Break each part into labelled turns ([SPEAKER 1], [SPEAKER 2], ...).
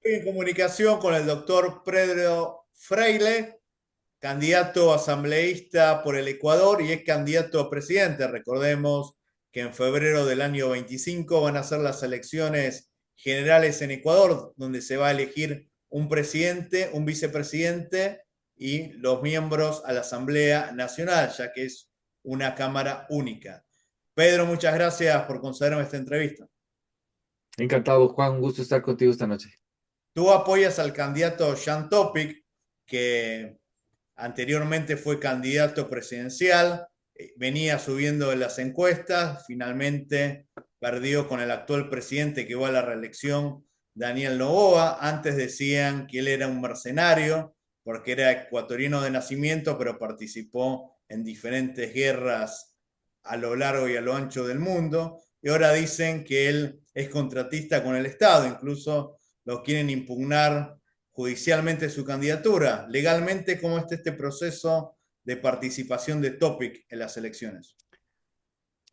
[SPEAKER 1] Estoy en comunicación con el doctor Pedro Freile, candidato asambleísta por el Ecuador y es candidato a presidente. Recordemos que en febrero del año 25 van a ser las elecciones generales en Ecuador, donde se va a elegir un presidente, un vicepresidente y los miembros a la Asamblea Nacional, ya que es una cámara única. Pedro, muchas gracias por concederme esta entrevista.
[SPEAKER 2] Encantado, Juan, un gusto estar contigo esta noche.
[SPEAKER 1] Tú apoyas al candidato Jan Topic, que anteriormente fue candidato presidencial, venía subiendo en las encuestas, finalmente perdió con el actual presidente que va a la reelección, Daniel Noboa. Antes decían que él era un mercenario porque era ecuatoriano de nacimiento, pero participó en diferentes guerras a lo largo y a lo ancho del mundo. Y ahora dicen que él es contratista con el Estado, incluso lo quieren impugnar judicialmente su candidatura. Legalmente, ¿cómo está este proceso de participación de Topic en las elecciones?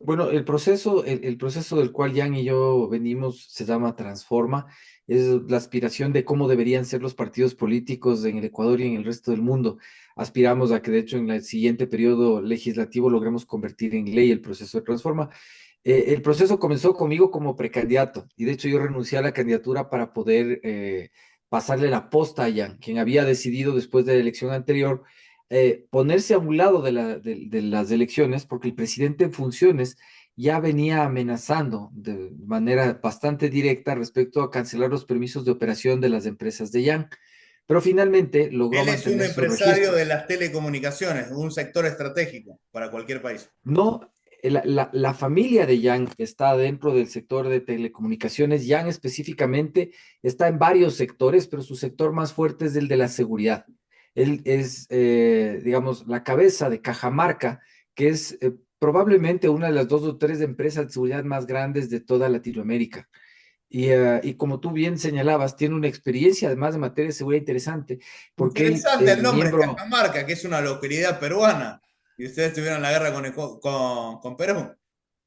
[SPEAKER 2] Bueno, el proceso del cual Jan y yo venimos se llama Transforma. Es la aspiración de cómo deberían ser los partidos políticos en el Ecuador y en el resto del mundo. Aspiramos a que, de hecho, en el siguiente periodo legislativo logremos convertir en ley el proceso de Transforma. El proceso comenzó conmigo como precandidato y, de hecho, yo renuncié a la candidatura para poder pasarle la posta a Jan, quien había decidido después de la elección anterior ponerse a un lado de las elecciones, porque el presidente en funciones ya venía amenazando de manera bastante directa respecto a cancelar los permisos de operación de las empresas de Yan, pero finalmente logró
[SPEAKER 1] Él es un
[SPEAKER 2] mantener sus
[SPEAKER 1] empresario de
[SPEAKER 2] registros.
[SPEAKER 1] las telecomunicaciones, un sector estratégico para cualquier país.
[SPEAKER 2] No, la familia de Yang está dentro del sector de telecomunicaciones. Yang específicamente está en varios sectores, pero su sector más fuerte es el de la seguridad. Él es, digamos, la cabeza de Cajamarca, que es probablemente una de las dos o tres empresas de seguridad más grandes de toda Latinoamérica. Y como tú bien señalabas, tiene una experiencia además de materia de seguridad interesante, porque él
[SPEAKER 1] Interesante el
[SPEAKER 2] es
[SPEAKER 1] nombre,
[SPEAKER 2] miembro.
[SPEAKER 1] Cajamarca, que es una localidad peruana. Y ustedes tuvieron la guerra con Perú.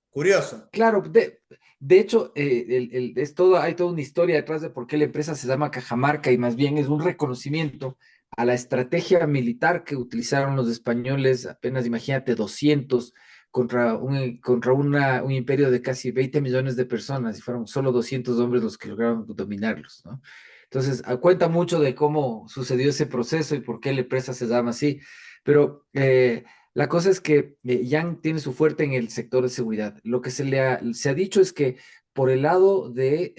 [SPEAKER 1] Curioso.
[SPEAKER 2] Claro, de hecho, es todo, hay toda una historia detrás de por qué la empresa se llama Cajamarca y más bien es un reconocimiento a la estrategia militar que utilizaron los españoles, apenas imagínate, 200 contra un imperio de casi 20 millones de personas y fueron solo 200 hombres los que lograron dominarlos, ¿no? Entonces, cuenta mucho de cómo sucedió ese proceso y por qué la empresa se llama así, pero la cosa es que Yang tiene su fuerte en el sector de seguridad. Lo que se ha dicho es que por el lado de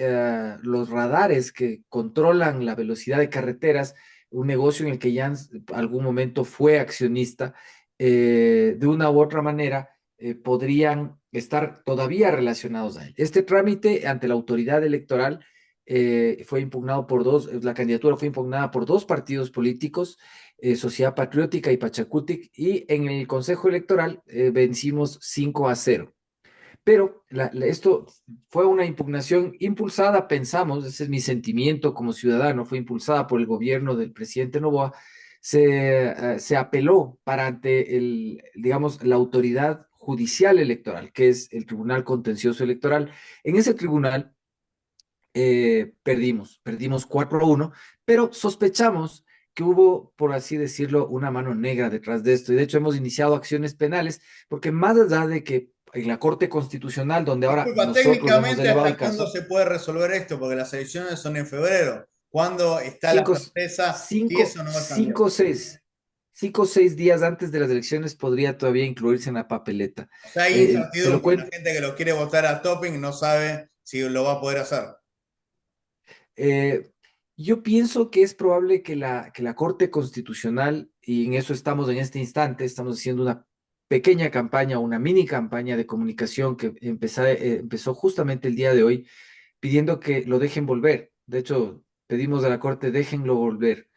[SPEAKER 2] los radares que controlan la velocidad de carreteras, un negocio en el que Yang algún momento fue accionista, de una u otra manera podrían estar todavía relacionados a él. Este trámite ante la autoridad electoral fue impugnado por la candidatura fue impugnada por dos partidos políticos, Sociedad Patriótica y Pachacutic, y en el Consejo Electoral vencimos 5-0. Pero esto fue una impugnación impulsada, pensamos, ese es mi sentimiento como ciudadano, fue impulsada por el gobierno del presidente Noboa. Se apeló para ante digamos, la autoridad judicial electoral, que es el Tribunal Contencioso Electoral. En ese tribunal perdimos 4-1, pero sospechamos que hubo, por así decirlo, una mano negra detrás de esto. Y de hecho hemos iniciado acciones penales, porque más allá de que en la Corte Constitucional, donde ahora
[SPEAKER 1] Disculpa,
[SPEAKER 2] nosotros hemos
[SPEAKER 1] técnicamente,
[SPEAKER 2] elevado el
[SPEAKER 1] ¿hasta cuándo
[SPEAKER 2] caso,
[SPEAKER 1] se puede resolver esto? Porque las elecciones son en febrero. ¿Cuándo está la
[SPEAKER 2] cinco,
[SPEAKER 1] certeza si
[SPEAKER 2] cinco,
[SPEAKER 1] eso no va a cambiar?
[SPEAKER 2] cinco, seis, 5 o 6 días antes de las elecciones podría todavía incluirse en la papeleta.
[SPEAKER 1] O sea, hay
[SPEAKER 2] Te lo
[SPEAKER 1] incertidumbre. La
[SPEAKER 2] cuento.
[SPEAKER 1] gente que lo quiere votar a Topping no sabe si lo va a poder hacer.
[SPEAKER 2] Eh, yo pienso que es probable que la Corte Constitucional, y en eso estamos en este instante, estamos haciendo una pequeña campaña, una mini campaña de comunicación que empezó justamente el día de hoy, pidiendo que lo dejen volver. De hecho, pedimos a la Corte, déjenlo volver.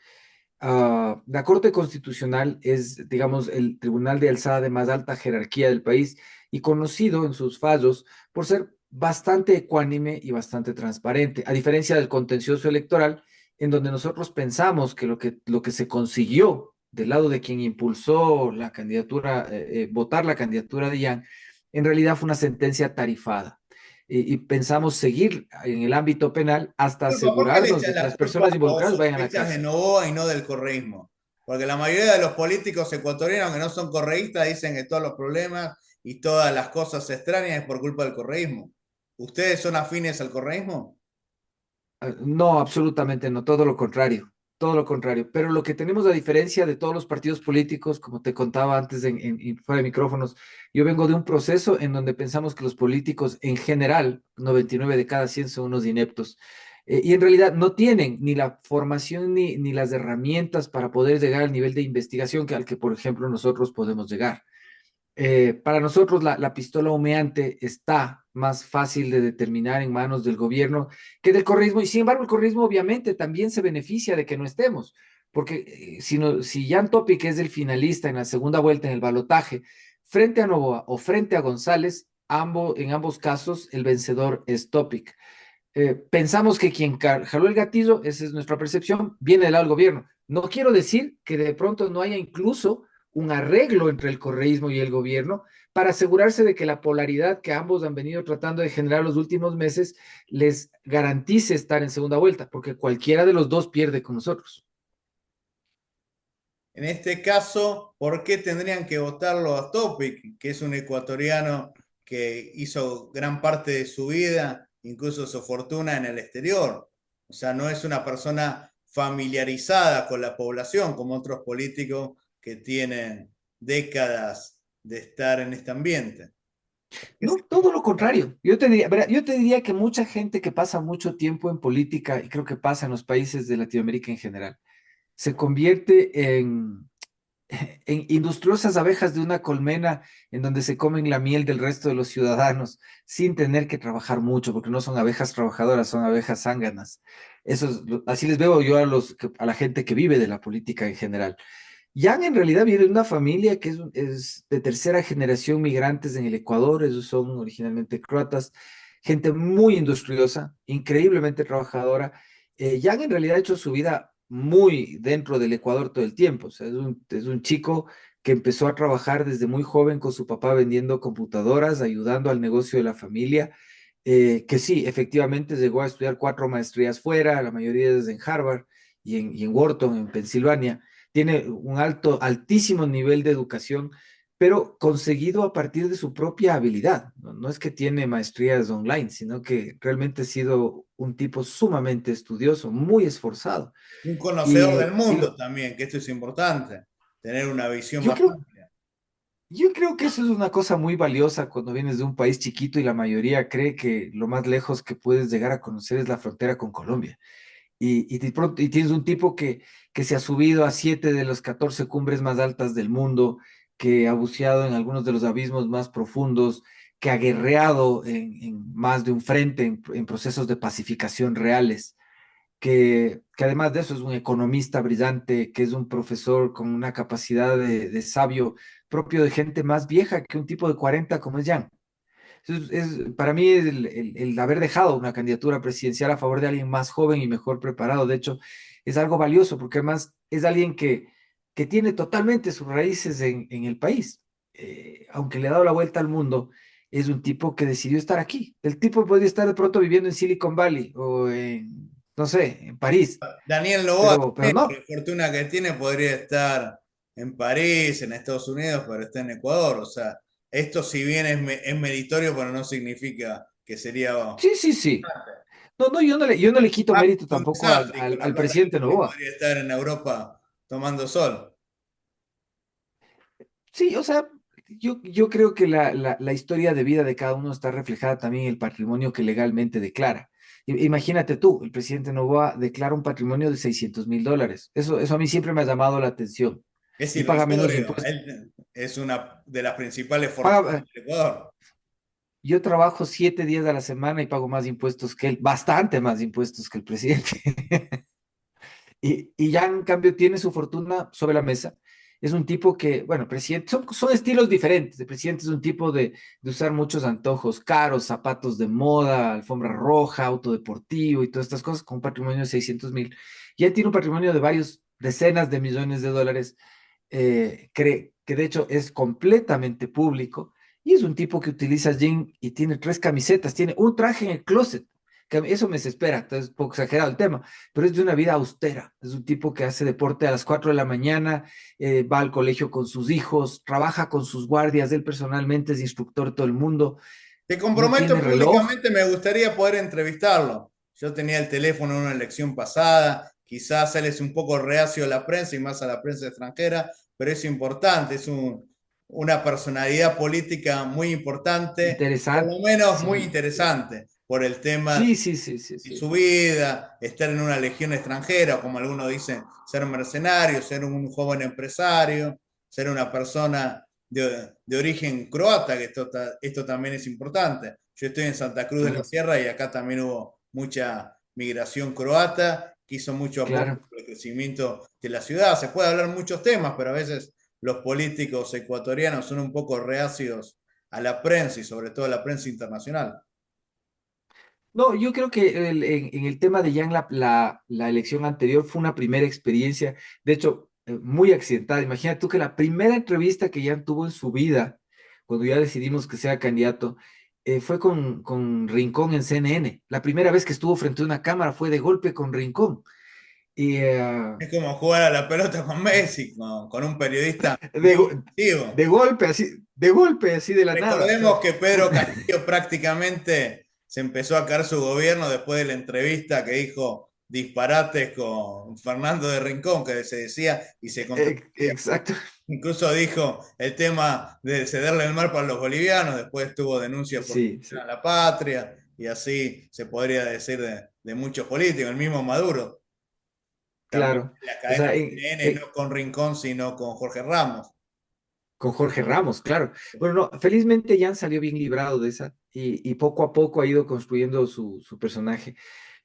[SPEAKER 2] La Corte Constitucional es, digamos, el tribunal de alzada de más alta jerarquía del país y conocido en sus fallos por ser bastante ecuánime y bastante transparente, a diferencia del contencioso electoral, en donde nosotros pensamos que lo que se consiguió del lado de quien impulsó la candidatura, votar la candidatura de Yang, en realidad fue una sentencia tarifada. y pensamos seguir en el ámbito penal hasta
[SPEAKER 1] ¿Por qué le
[SPEAKER 2] asegurarnos
[SPEAKER 1] echan
[SPEAKER 2] de que
[SPEAKER 1] la
[SPEAKER 2] las
[SPEAKER 1] culpa
[SPEAKER 2] personas
[SPEAKER 1] a los
[SPEAKER 2] involucradas vayan a la
[SPEAKER 1] sospechas de
[SPEAKER 2] cárcel.
[SPEAKER 1] Noboa y no del correísmo? Porque la mayoría de los políticos ecuatorianos que no son correístas dicen que todos los problemas y todas las cosas extrañas es por culpa del correísmo. ¿Ustedes son afines al correísmo?
[SPEAKER 2] No, absolutamente no, todo lo contrario. Pero lo que tenemos a diferencia de todos los partidos políticos, como te contaba antes fuera de micrófonos, yo vengo de un proceso en donde pensamos que los políticos en general, 99 de cada 100 son unos ineptos. Y en realidad no tienen ni la formación ni las herramientas para poder llegar al nivel de investigación al que, por ejemplo, nosotros podemos llegar. Para nosotros la pistola humeante está más fácil de determinar en manos del gobierno que del correísmo, y sin embargo el correísmo obviamente también se beneficia de que no estemos, porque si Jan Topic es el finalista en la segunda vuelta en el balotaje, frente a Novoa o frente a González, en ambos casos el vencedor es Topic. Pensamos que quien jaló el gatillo, esa es nuestra percepción, viene del lado del gobierno. No quiero decir que de pronto no haya incluso un arreglo entre el correísmo y el gobierno para asegurarse de que la polaridad que ambos han venido tratando de generar los últimos meses les garantice estar en segunda vuelta, porque cualquiera de los dos pierde con nosotros.
[SPEAKER 1] En este caso, ¿por qué tendrían que votarlo a Topic, que es un ecuatoriano que hizo gran parte de su vida, incluso su fortuna en el exterior? O sea, no es una persona familiarizada con la población como otros políticos que tienen décadas de estar en este ambiente.
[SPEAKER 2] No, todo lo contrario. Yo te diría que mucha gente que pasa mucho tiempo en política, y creo que pasa en los países de Latinoamérica en general, se convierte en industriosas abejas de una colmena en donde se comen la miel del resto de los ciudadanos sin tener que trabajar mucho, porque no son abejas trabajadoras, son abejas zánganas. Así les veo yo a la gente que vive de la política en general. Jan en realidad viene de una familia que es de tercera generación migrantes en el Ecuador, esos son originalmente croatas, gente muy industriosa, increíblemente trabajadora. Jan en realidad ha hecho su vida muy dentro del Ecuador todo el tiempo, o sea, es un chico que empezó a trabajar desde muy joven con su papá vendiendo computadoras, ayudando al negocio de la familia, que sí, efectivamente llegó a estudiar 4 maestrías fuera, la mayoría es en Harvard y en Wharton, en Pensilvania. Tiene un altísimo nivel de educación, pero conseguido a partir de su propia habilidad. No, no es que tiene maestrías online, sino que realmente ha sido un tipo sumamente estudioso, muy esforzado.
[SPEAKER 1] Un conocedor del
[SPEAKER 2] Y
[SPEAKER 1] mundo también, que esto es importante, tener una visión
[SPEAKER 2] yo
[SPEAKER 1] más
[SPEAKER 2] creo,
[SPEAKER 1] amplia.
[SPEAKER 2] yo creo que eso es una cosa muy valiosa cuando vienes de un país chiquito y la mayoría cree que lo más lejos que puedes llegar a conocer es la frontera con Colombia. Y tienes un tipo que se ha subido a 7 de las 14 cumbres más altas del mundo, que ha buceado en algunos de los abismos más profundos, que ha guerreado en más de un frente, en procesos de pacificación reales, que además de eso es un economista brillante, que es un profesor con una capacidad de sabio propio de gente más vieja que un tipo de 40 como es Jan. Para mí el haber dejado una candidatura presidencial a favor de alguien más joven y mejor preparado, de hecho, es algo valioso porque además es alguien que tiene totalmente sus raíces en el país. Aunque le ha dado la vuelta al mundo, es un tipo que decidió estar aquí. El tipo podría estar de pronto viviendo en Silicon Valley o en, no sé, en París,
[SPEAKER 1] Daniel Noboa
[SPEAKER 2] pero
[SPEAKER 1] también, por
[SPEAKER 2] no.
[SPEAKER 1] la fortuna que tiene, podría estar en París, en Estados Unidos, pero está en Ecuador. O sea, esto si bien es meritorio, pero no significa que sería
[SPEAKER 2] Sí, sí, sí. No, no, yo no le quito
[SPEAKER 1] más
[SPEAKER 2] mérito
[SPEAKER 1] un
[SPEAKER 2] tampoco
[SPEAKER 1] desastre y con la
[SPEAKER 2] al
[SPEAKER 1] plata
[SPEAKER 2] presidente
[SPEAKER 1] que tiene,
[SPEAKER 2] Noboa.
[SPEAKER 1] podría estar en Europa tomando sol.
[SPEAKER 2] Sí, o sea, yo creo que la historia de vida de cada uno está reflejada también en el patrimonio que legalmente declara. Imagínate tú, el presidente Novoa declara un patrimonio de $600.000. Eso a mí siempre me ha llamado la atención.
[SPEAKER 1] Es
[SPEAKER 2] Y paga menos
[SPEAKER 1] irrisorio.
[SPEAKER 2] impuestos.
[SPEAKER 1] Él es una de las principales fortunas
[SPEAKER 2] Paga,
[SPEAKER 1] del Ecuador.
[SPEAKER 2] yo trabajo 7 días a la semana y pago más impuestos que él, bastante más impuestos que el presidente. Y ya en cambio tiene su fortuna sobre la mesa. Es un tipo que, bueno, presidente, son estilos diferentes. El presidente es un tipo de usar muchos antojos caros, zapatos de moda, alfombra roja, auto deportivo y todas estas cosas con un patrimonio de 600.000. Y él tiene un patrimonio de varios decenas de millones de dólares, que de hecho es completamente público Y es un tipo que utiliza jean y tiene 3 camisetas, tiene un traje en el closet. Que eso me desespera, entonces es un poco exagerado el tema, pero es de una vida austera. Es un tipo que hace deporte a las 4 de la mañana, va al colegio con sus hijos, trabaja con sus guardias, él personalmente es instructor de todo el mundo,
[SPEAKER 1] Te
[SPEAKER 2] no
[SPEAKER 1] comprometo
[SPEAKER 2] tiene reloj.
[SPEAKER 1] públicamente, me gustaría poder entrevistarlo. Yo tenía el teléfono en una elección pasada, quizás él es un poco reacio a la prensa y más a la prensa extranjera, pero es importante, una personalidad política muy importante, por
[SPEAKER 2] Interesante.
[SPEAKER 1] lo menos muy
[SPEAKER 2] Sí,
[SPEAKER 1] interesante, por el tema
[SPEAKER 2] sí, sí, sí, sí,
[SPEAKER 1] de
[SPEAKER 2] sí.
[SPEAKER 1] su vida, estar en una legión extranjera, o como algunos dicen, ser mercenario, ser un joven empresario, ser una persona de origen croata, que esto también es importante. Yo estoy en Santa Cruz de la
[SPEAKER 2] Claro,
[SPEAKER 1] Sierra y acá también hubo mucha migración croata, que hizo mucho aporte
[SPEAKER 2] claro.
[SPEAKER 1] para el crecimiento de la ciudad. Se puede hablar muchos temas, pero a veces los políticos ecuatorianos son un poco reacios a la prensa y sobre todo a la prensa internacional.
[SPEAKER 2] No, yo creo que en el tema de Yang, la elección anterior fue una primera experiencia, de hecho, muy accidentada. Imagina tú que la primera entrevista que Yang tuvo en su vida, cuando ya decidimos que sea candidato, fue con Rincón en CNN. La primera vez que estuvo frente a una cámara fue de golpe con Rincón. Y
[SPEAKER 1] Es como jugar a la pelota con Messi, con un periodista
[SPEAKER 2] de,
[SPEAKER 1] muy
[SPEAKER 2] go-
[SPEAKER 1] activo.
[SPEAKER 2] de golpe, así de la nada. O sea,
[SPEAKER 1] Recordemos que Pedro Castillo prácticamente se empezó a caer su gobierno después de la entrevista que dijo disparates con Fernando de Rincón, que se decía y se contradecía.
[SPEAKER 2] exacto.
[SPEAKER 1] Incluso dijo el tema de cederle el mar para los bolivianos, después tuvo denuncias por
[SPEAKER 2] Sí,
[SPEAKER 1] a
[SPEAKER 2] sí,
[SPEAKER 1] la patria, y así se podría decir de muchos políticos, el mismo Maduro, también
[SPEAKER 2] claro.
[SPEAKER 1] en la
[SPEAKER 2] O
[SPEAKER 1] cadena
[SPEAKER 2] sea,
[SPEAKER 1] CNN, no con Rincón, sino con Jorge Ramos.
[SPEAKER 2] con Jorge Ramos, claro. Bueno, no, felizmente Jan salió bien librado de esa y poco a poco ha ido construyendo su personaje.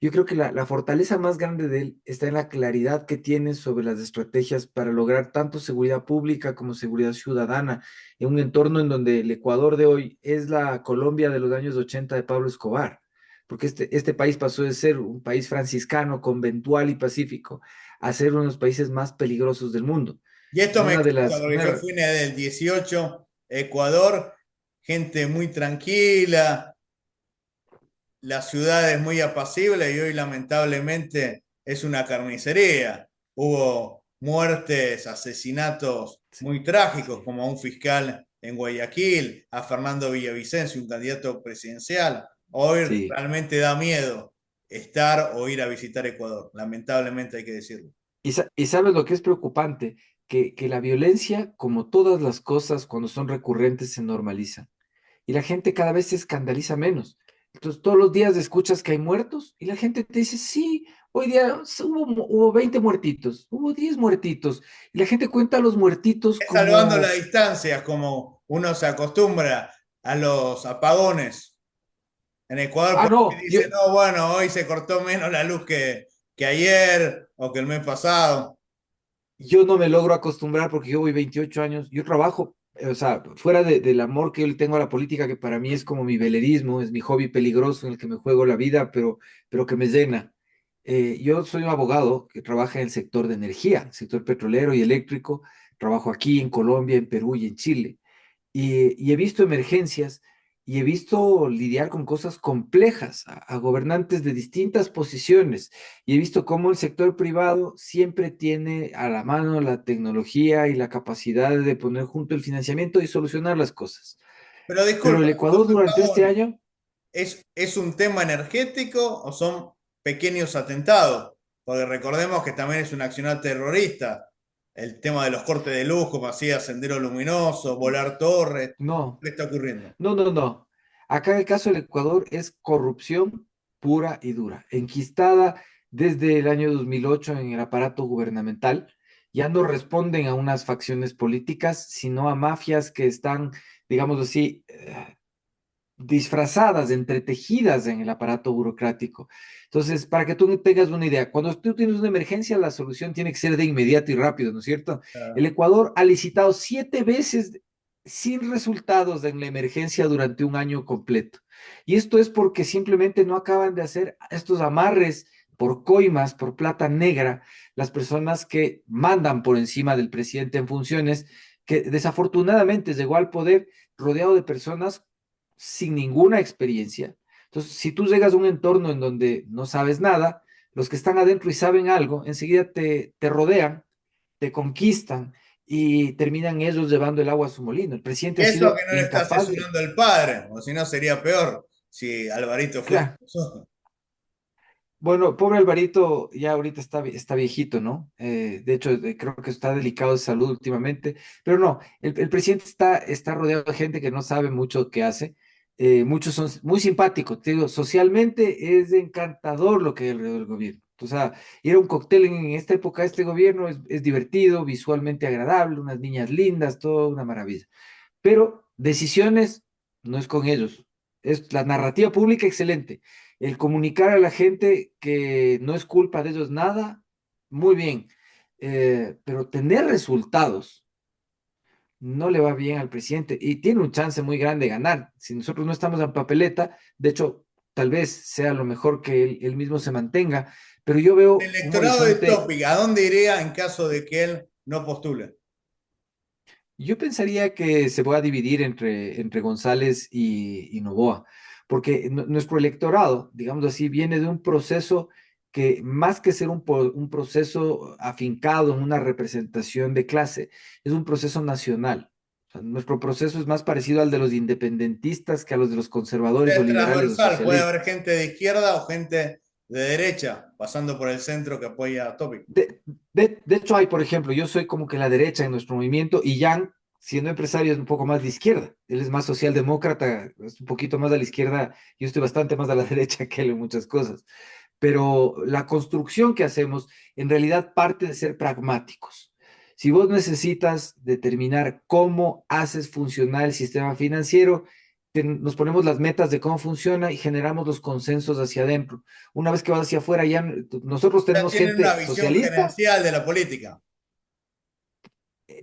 [SPEAKER 2] Yo creo que la fortaleza más grande de él está en la claridad que tiene sobre las estrategias para lograr tanto seguridad pública como seguridad ciudadana en un entorno en donde el Ecuador de hoy es la Colombia de los años 80 de Pablo Escobar, porque este país pasó de ser un país franciscano, conventual y pacífico a ser uno de los países más peligrosos del mundo.
[SPEAKER 1] Y esto me
[SPEAKER 2] Una de
[SPEAKER 1] consta
[SPEAKER 2] las,
[SPEAKER 1] porque yo fui en el 18 Ecuador, gente muy tranquila, la ciudad es muy apacible y hoy lamentablemente es una carnicería. Hubo muertes, asesinatos muy trágicos,
[SPEAKER 2] sí,
[SPEAKER 1] como a un fiscal en Guayaquil, a Fernando Villavicencio, un candidato presidencial. Hoy
[SPEAKER 2] sí.
[SPEAKER 1] realmente da miedo estar o ir a visitar Ecuador, lamentablemente hay que decirlo.
[SPEAKER 2] Y sabes lo que es preocupante, que la violencia, como todas las cosas, cuando son recurrentes, se normaliza. Y la gente cada vez se escandaliza menos. Entonces, todos los días escuchas que hay muertos y la gente te dice, sí, hoy día hubo 20 muertitos, hubo 10 muertitos. Y la gente cuenta los muertitos
[SPEAKER 1] Es salvando la
[SPEAKER 2] como,
[SPEAKER 1] distancia, como uno se acostumbra a los apagones. En Ecuador
[SPEAKER 2] ah,
[SPEAKER 1] por ahí
[SPEAKER 2] no,
[SPEAKER 1] dice, no, bueno, hoy se cortó menos la luz que ayer o que el mes pasado.
[SPEAKER 2] yo no me logro acostumbrar porque yo voy 28 años, yo trabajo, o sea, fuera del amor que yo le tengo a la política, que para mí es como mi velerismo, es mi hobby peligroso en el que me juego la vida, pero que me llena. Yo soy un abogado que trabaja en el sector de energía, el sector petrolero y eléctrico. Trabajo aquí en Colombia, en Perú y en Chile y he visto emergencias y he visto lidiar con cosas complejas a gobernantes de distintas posiciones y he visto cómo el sector privado siempre tiene a la mano la tecnología y la capacidad de poner junto el financiamiento y solucionar las cosas.
[SPEAKER 1] Pero
[SPEAKER 2] Pero
[SPEAKER 1] disculpa,
[SPEAKER 2] el
[SPEAKER 1] ¿los
[SPEAKER 2] Ecuador durante este
[SPEAKER 1] apagones
[SPEAKER 2] año,
[SPEAKER 1] es un tema energético o son pequeños atentados? Porque recordemos que también es un accionar terrorista. El tema de los cortes de luz, como hacía Sendero Luminoso, volar torres.
[SPEAKER 2] no,
[SPEAKER 1] ¿Qué está ocurriendo?
[SPEAKER 2] no, no, no. Acá en el caso del Ecuador es corrupción pura y dura, enquistada desde el año 2008 en el aparato gubernamental. Ya no responden a unas facciones políticas, sino a mafias que están, digamos así, disfrazadas, entretejidas en el aparato burocrático. Entonces, para que tú tengas una idea, cuando tú tienes una emergencia, la solución tiene que ser de inmediato y rápido, ¿no es cierto?
[SPEAKER 1] Ah,
[SPEAKER 2] El Ecuador ha licitado 7 veces sin resultados en la emergencia durante un año completo. Y esto es porque simplemente no acaban de hacer estos amarres por coimas, por plata negra, las personas que mandan por encima del presidente en funciones, que desafortunadamente llegó al poder rodeado de personas sin ninguna experiencia. Entonces, si tú llegas a un entorno en donde no sabes nada, los que están adentro y saben algo, enseguida te rodean, te conquistan y terminan ellos llevando el agua a su molino. El presidente
[SPEAKER 1] Y
[SPEAKER 2] ha
[SPEAKER 1] eso
[SPEAKER 2] sido
[SPEAKER 1] que no le está
[SPEAKER 2] incapaz de...
[SPEAKER 1] asesorando el padre, o si no sería peor si Alvarito fuese.
[SPEAKER 2] Claro. Bueno, pobre Alvarito ya ahorita está viejito, ¿no? De hecho, creo que está delicado de salud últimamente, pero no, el presidente está rodeado de gente que no sabe mucho qué hace. Muchos son muy simpáticos, te digo, socialmente es encantador lo que hay alrededor del gobierno. O sea, ir a un cóctel en esta época de este gobierno es divertido, visualmente agradable, unas niñas lindas, todo una maravilla. Pero decisiones no es con ellos. Es la narrativa pública excelente. El comunicar a la gente que no es culpa de ellos nada, muy bien. Pero tener resultados no le va bien al presidente y tiene un chance muy grande de ganar. Si nosotros no estamos en papeleta, de hecho, tal vez sea lo mejor que él mismo se mantenga, pero yo
[SPEAKER 1] El
[SPEAKER 2] veo un
[SPEAKER 1] electorado de
[SPEAKER 2] horizonte.
[SPEAKER 1] Topic, ¿a dónde iría en caso de que él no postule?
[SPEAKER 2] Yo pensaría que se va a dividir entre González y Noboa, porque nuestro electorado, digamos así, viene de un proceso que más que ser un proceso afincado en una representación de clase, es un proceso nacional. O sea, nuestro proceso es más parecido al de los independentistas que a los de los
[SPEAKER 1] O sea,
[SPEAKER 2] conservadores o
[SPEAKER 1] es
[SPEAKER 2] liberales o
[SPEAKER 1] transversal, puede
[SPEAKER 2] socialistas.
[SPEAKER 1] haber gente de izquierda o gente de derecha, pasando por el centro que apoya a Topic.
[SPEAKER 2] De hecho, hay, por ejemplo, yo soy como que la derecha en nuestro movimiento y Jan, siendo empresario, es un poco más de izquierda. Él es más socialdemócrata, es un poquito más a la izquierda. Yo estoy bastante más a la derecha que él en muchas cosas. Pero la construcción que hacemos en realidad parte de ser pragmáticos. Si vos necesitas determinar cómo haces funcionar el sistema financiero, nos ponemos las metas de cómo funciona y generamos los consensos hacia adentro. Una vez que vas hacia afuera, ya nosotros
[SPEAKER 1] Ya
[SPEAKER 2] tenemos
[SPEAKER 1] tienen una
[SPEAKER 2] gente
[SPEAKER 1] visión
[SPEAKER 2] socialista,
[SPEAKER 1] gerencial de la política.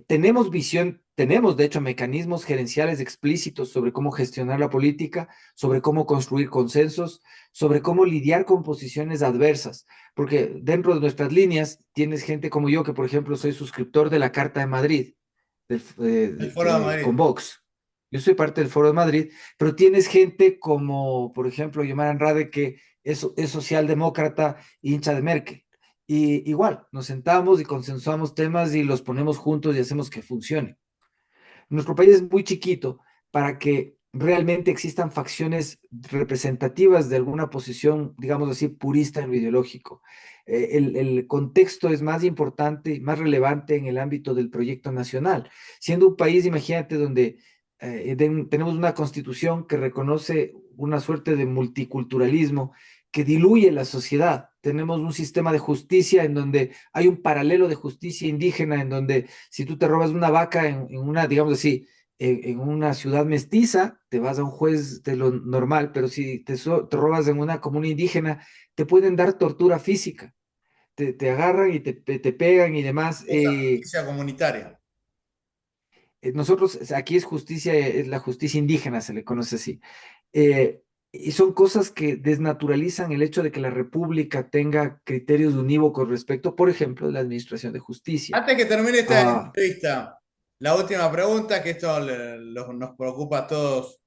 [SPEAKER 2] tenemos visión, tenemos de hecho mecanismos gerenciales explícitos sobre cómo gestionar la política, sobre cómo construir consensos, sobre cómo lidiar con posiciones adversas, porque dentro de nuestras líneas tienes gente como yo, que por ejemplo soy suscriptor de la Carta de Madrid,
[SPEAKER 1] El Foro de
[SPEAKER 2] con
[SPEAKER 1] Madrid.
[SPEAKER 2] Vox. Yo soy parte del Foro de Madrid, pero tienes gente como, por ejemplo, Yomar Andrade, que es socialdemócrata, hincha de Merkel. Y igual, nos sentamos y consensuamos temas y los ponemos juntos y hacemos que funcione. Nuestro país es muy chiquito para que realmente existan facciones representativas de alguna posición, digamos así, purista en lo ideológico. El contexto es más importante y más relevante en el ámbito del proyecto nacional. Siendo un país, imagínate, donde tenemos una constitución que reconoce una suerte de multiculturalismo que diluye la sociedad. Tenemos un sistema de justicia en donde hay un paralelo de justicia indígena, en donde si tú te robas una vaca en una, digamos así, en una ciudad mestiza, te vas a un juez de lo normal, pero si te robas en una comuna indígena, te pueden dar tortura física, te agarran y te pegan y demás.
[SPEAKER 1] Esa justicia comunitaria.
[SPEAKER 2] Nosotros, aquí es justicia, es la justicia indígena, se le conoce así. Y son cosas que desnaturalizan el hecho de que la República tenga criterios unívocos respecto, por ejemplo, de la administración de justicia.
[SPEAKER 1] Antes que termine esta
[SPEAKER 2] Ah,
[SPEAKER 1] entrevista, la última pregunta, que esto nos preocupa a todos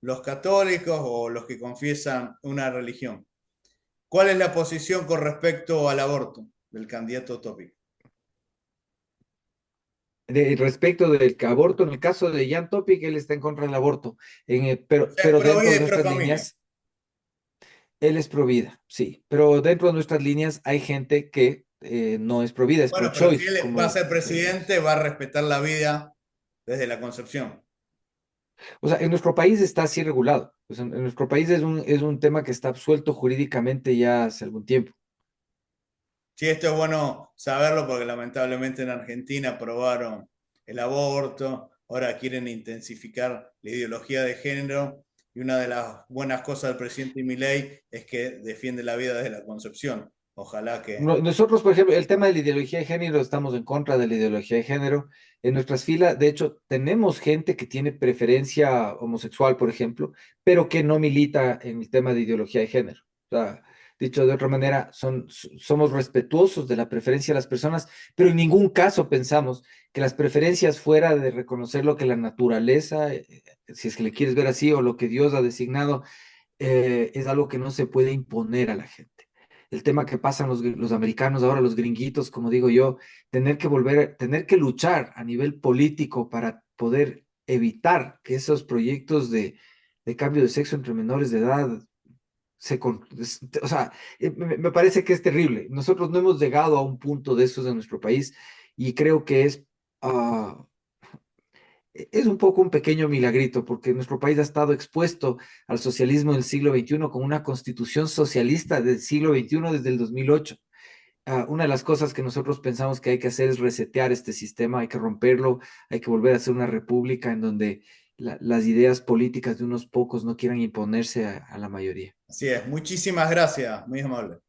[SPEAKER 1] los católicos o los que confiesan una religión. ¿Cuál es la posición con respecto al aborto del candidato Topic?
[SPEAKER 2] respecto del aborto, en el caso de Jan Topic, él está en contra del aborto,
[SPEAKER 1] O sea, es
[SPEAKER 2] pero
[SPEAKER 1] pro
[SPEAKER 2] dentro
[SPEAKER 1] vida
[SPEAKER 2] de
[SPEAKER 1] y pro
[SPEAKER 2] nuestras
[SPEAKER 1] familia.
[SPEAKER 2] líneas, él es pro vida, sí, pero dentro de nuestras líneas hay gente que no es pro vida, es pro
[SPEAKER 1] Bueno, pero si
[SPEAKER 2] choice,
[SPEAKER 1] él va a
[SPEAKER 2] como
[SPEAKER 1] ser
[SPEAKER 2] digamos.
[SPEAKER 1] presidente, va a respetar la vida desde la concepción.
[SPEAKER 2] O sea, en nuestro país está así regulado. Pues en nuestro país es un tema que está absuelto jurídicamente ya hace algún tiempo.
[SPEAKER 1] Sí, esto es bueno saberlo porque lamentablemente en Argentina aprobaron el aborto, ahora quieren intensificar la ideología de género y una de las buenas cosas del presidente Milei es que defiende la vida desde la concepción. Ojalá que...
[SPEAKER 2] Nosotros, por ejemplo, el tema de la ideología de género, estamos en contra de la ideología de género. En nuestras filas, de hecho, tenemos gente que tiene preferencia homosexual, por ejemplo, pero que no milita en el tema de ideología de género. O sea, dicho de otra manera, somos respetuosos de la preferencia de las personas, pero en ningún caso pensamos que las preferencias fuera de reconocer lo que la naturaleza, si es que le quieres ver así, o lo que Dios ha designado, es algo que no se puede imponer a la gente. El tema que pasan los americanos ahora, los gringuitos, como digo yo, tener que luchar a nivel político para poder evitar que esos proyectos de cambio de sexo entre menores de edad o sea, me parece que es terrible. Nosotros no hemos llegado a un punto de esos en nuestro país y creo que ah, es un poco un pequeño milagrito, porque nuestro país ha estado expuesto al socialismo del siglo XXI con una constitución socialista del siglo XXI desde el 2008. Una de las cosas que nosotros pensamos que hay que hacer es resetear este sistema, hay que romperlo, hay que volver a ser una república en donde las ideas políticas de unos pocos no quieran imponerse a la mayoría.
[SPEAKER 1] Así es, muchísimas gracias, muy amable.